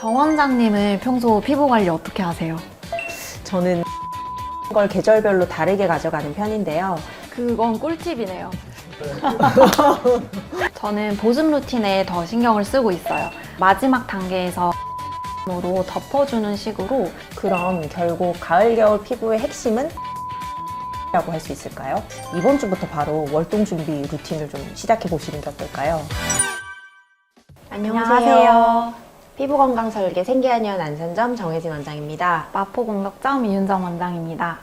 정 원장님은 평소 피부 관리 어떻게 하세요? 저는 걸 계절별로 다르게 가져가는 편인데요. 그건 꿀팁이네요. 저는 보습 루틴에 더 신경을 쓰고 있어요. 마지막 단계에서 으로 덮어주는 식으로. 그럼 결국 가을, 겨울 피부의 핵심은? 라고 할 수 있을까요? 이번 주부터 바로 월동 준비 루틴을 좀 시작해 보시는 게 어떨까요? 피부건강 설계 생기한의원 안산점 정혜진 원장입니다. 마포공덕점 이윤정 원장입니다.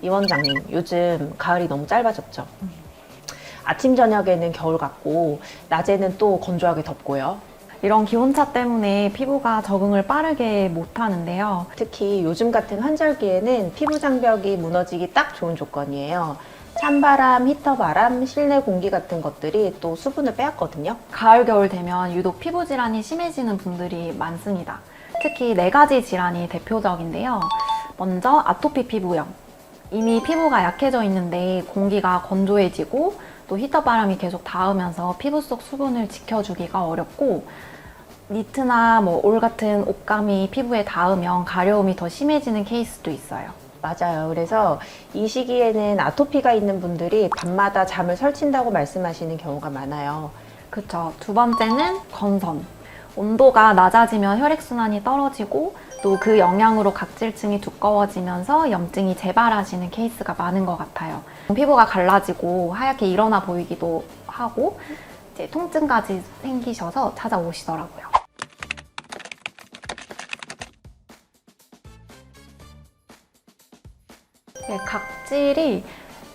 이 원장님, 요즘 가을이 너무 짧아졌죠? 아침, 저녁에는 겨울 같고 낮에는 또 건조하게 덥고요. 이런 기온차 때문에 피부가 적응을 빠르게 못하는데요. 특히 요즘 같은 환절기에는 피부 장벽이 무너지기 딱 좋은 조건이에요. 찬바람, 히터바람, 실내 공기 같은 것들이 또 수분을 빼앗거든요. 가을, 겨울 되면 유독 피부 질환이 심해지는 분들이 많습니다. 특히 4가지 질환이 대표적인데요. 먼저 아토피 피부염. 이미 피부가 약해져 있는데 공기가 건조해지고 또 히터바람이 계속 닿으면서 피부 속 수분을 지켜주기가 어렵고, 니트나 올 같은 옷감이 피부에 닿으면 가려움이 더 심해지는 케이스도 있어요. 맞아요. 그래서 이 시기에는 아토피가 있는 분들이 밤마다 잠을 설친다고 말씀하시는 경우가 많아요. 그쵸. 두 번째는 건선. 온도가 낮아지면 혈액순환이 떨어지고 또 그 영향으로 각질층이 두꺼워지면서 염증이 재발하시는 케이스가 많은 것 같아요. 피부가 갈라지고 하얗게 일어나 보이기도 하고 이제 통증까지 생기셔서 찾아오시더라고요. 각질이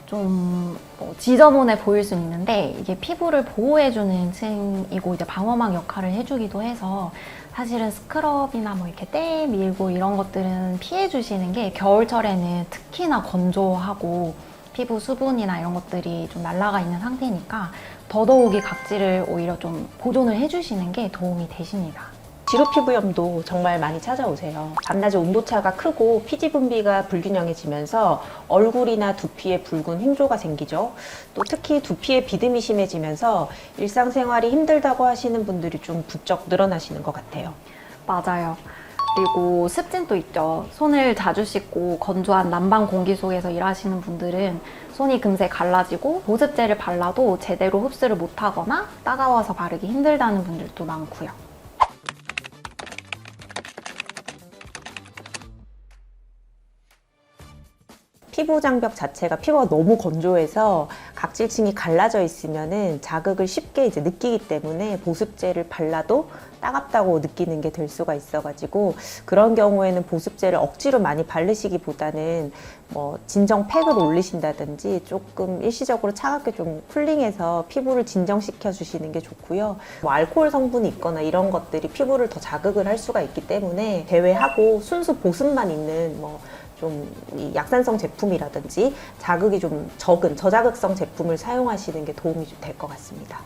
좀 지저분해 보일 수 있는데 이게 피부를 보호해주는 층이고 이제 방어막 역할을 해주기도 해서 사실은 스크럽이나 이렇게 때 밀고 이런 것들은 피해주시는 게 겨울철에는 특히나 건조하고 피부 수분이나 이런 것들이 좀 날아가 있는 상태니까 더더욱이 각질을 오히려 좀 보존을 해주시는 게 도움이 되십니다. 지루 피부염도 정말 많이 찾아오세요. 밤낮의 온도차가 크고 피지 분비가 불균형해지면서 얼굴이나 두피에 붉은 횡조가 생기죠. 또 특히 두피에 비듬이 심해지면서 일상생활이 힘들다고 하시는 분들이 좀 부쩍 늘어나시는 것 같아요. 맞아요. 그리고 습진도 있죠. 손을 자주 씻고 건조한 난방 공기 속에서 일하시는 분들은 손이 금세 갈라지고 보습제를 발라도 제대로 흡수를 못하거나 따가워서 바르기 힘들다는 분들도 많고요. 피부 장벽 자체가 피부가 너무 건조해서 각질층이 갈라져 있으면은 자극을 쉽게 이제 느끼기 때문에 보습제를 발라도 따갑다고 느끼는 게 될 수가 있어가지고 그런 경우에는 보습제를 억지로 많이 바르시기보다는 진정 팩을 올리신다든지 조금 일시적으로 차갑게 좀 쿨링해서 피부를 진정시켜 주시는 게 좋고요. 알코올 성분이 있거나 이런 것들이 피부를 더 자극을 할 수가 있기 때문에 제외하고 순수 보습만 있는 좀 약산성 제품이라든지 자극이 좀 적은 저자극성 제품을 사용하시는 게 도움이 좀 될 것 같습니다.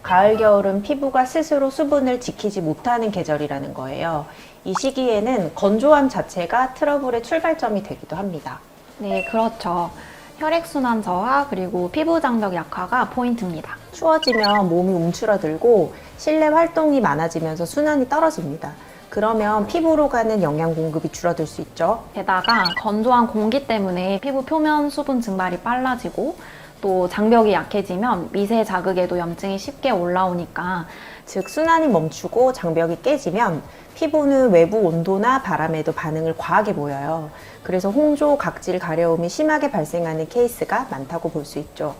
가을, 겨울은 피부가 스스로 수분을 지키지 못하는 계절이라는 거예요. 이 시기에는 건조함 자체가 트러블의 출발점이 되기도 합니다. 네, 그렇죠. 혈액순환 저하 그리고 피부 장벽 약화가 포인트입니다. 추워지면 몸이 움츠러들고 실내 활동이 많아지면서 순환이 떨어집니다. 그러면 피부로 가는 영양 공급이 줄어들 수 있죠. 게다가 건조한 공기 때문에 피부 표면 수분 증발이 빨라지고 또 장벽이 약해지면 미세 자극에도 염증이 쉽게 올라오니까, 즉 순환이 멈추고 장벽이 깨지면 피부는 외부 온도나 바람에도 반응을 과하게 보여요. 그래서 홍조, 각질, 가려움이 심하게 발생하는 케이스가 많다고 볼 수 있죠.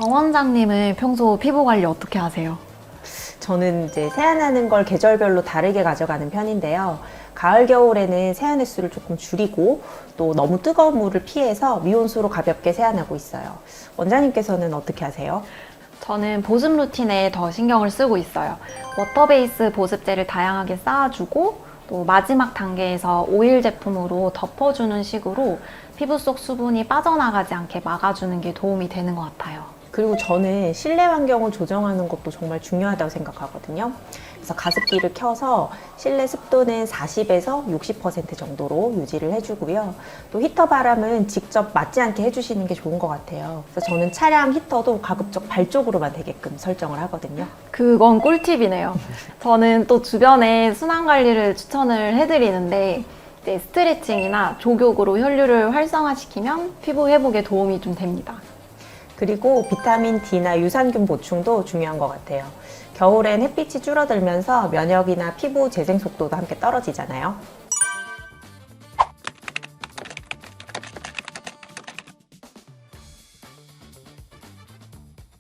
정 원장님은 평소 피부 관리 어떻게 하세요? 저는 이제 세안하는 걸 계절별로 다르게 가져가는 편인데요. 가을, 겨울에는 세안 횟수를 조금 줄이고 또 너무 뜨거운 물을 피해서 미온수로 가볍게 세안하고 있어요. 원장님께서는 어떻게 하세요? 저는 보습 루틴에 더 신경을 쓰고 있어요. 워터 베이스 보습제를 다양하게 쌓아주고 또 마지막 단계에서 오일 제품으로 덮어주는 식으로 피부 속 수분이 빠져나가지 않게 막아주는 게 도움이 되는 것 같아요. 그리고 저는 실내 환경을 조정하는 것도 정말 중요하다고 생각하거든요. 그래서 가습기를 켜서 실내 습도는 40에서 60% 정도로 유지를 해주고요. 또 히터 바람은 직접 맞지 않게 해주시는 게 좋은 것 같아요. 그래서 저는 차량 히터도 가급적 발 쪽으로만 되게끔 설정을 하거든요. 그건 꿀팁이네요. 저는 또 주변에 순환 관리를 추천을 해드리는데 이제 스트레칭이나 족욕으로 혈류를 활성화시키면 피부 회복에 도움이 좀 됩니다. 그리고 비타민 D나 유산균 보충도 중요한 것 같아요. 겨울엔 햇빛이 줄어들면서 면역이나 피부 재생 속도도 함께 떨어지잖아요.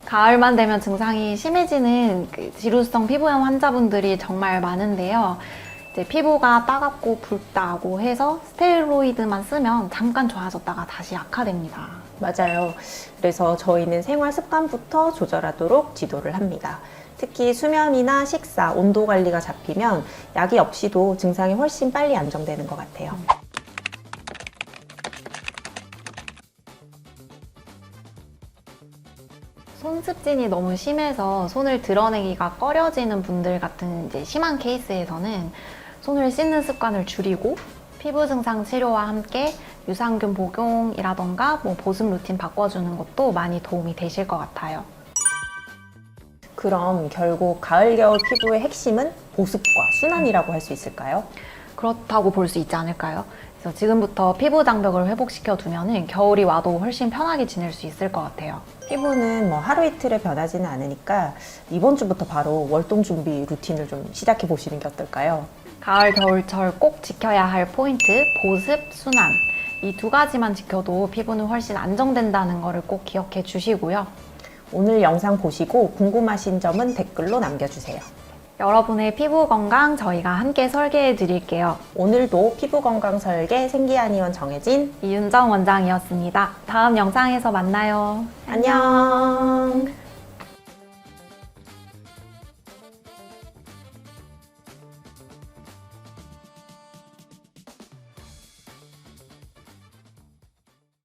가을만 되면 증상이 심해지는 그 지루성 피부염 환자분들이 정말 많은데요. 이제 피부가 따갑고 붉다고 해서 스테로이드만 쓰면 잠깐 좋아졌다가 다시 악화됩니다. 맞아요. 그래서 저희는 생활 습관부터 조절하도록 지도를 합니다. 특히 수면이나 식사, 온도 관리가 잡히면 약이 없이도 증상이 훨씬 빨리 안정되는 것 같아요. 손습진이 너무 심해서 손을 드러내기가 꺼려지는 분들 같은 이제 심한 케이스에서는 손을 씻는 습관을 줄이고 피부 증상 치료와 함께 유산균 복용이라던가 뭐 보습 루틴 바꿔주는 것도 많이 도움이 되실 것 같아요. 그럼 결국 가을, 겨울 피부의 핵심은 보습과 순환이라고 할 수 있을까요? 그렇다고 볼 수 있지 않을까요? 그래서 지금부터 피부 장벽을 회복시켜 두면은 겨울이 와도 훨씬 편하게 지낼 수 있을 것 같아요. 피부는 뭐 하루 이틀에 변하지는 않으니까 이번 주부터 바로 월동 준비 루틴을 좀 시작해 보시는 게 어떨까요? 가을, 겨울철 꼭 지켜야 할 포인트, 보습, 순환. 이 두 가지만 지켜도 피부는 훨씬 안정된다는 거를 꼭 기억해 주시고요. 오늘 영상 보시고 궁금하신 점은 댓글로 남겨주세요. 여러분의 피부 건강 저희가 함께 설계해 드릴게요. 오늘도 피부 건강 설계 생기한의원 정혜진 이윤정 원장이었습니다. 다음 영상에서 만나요. 안녕.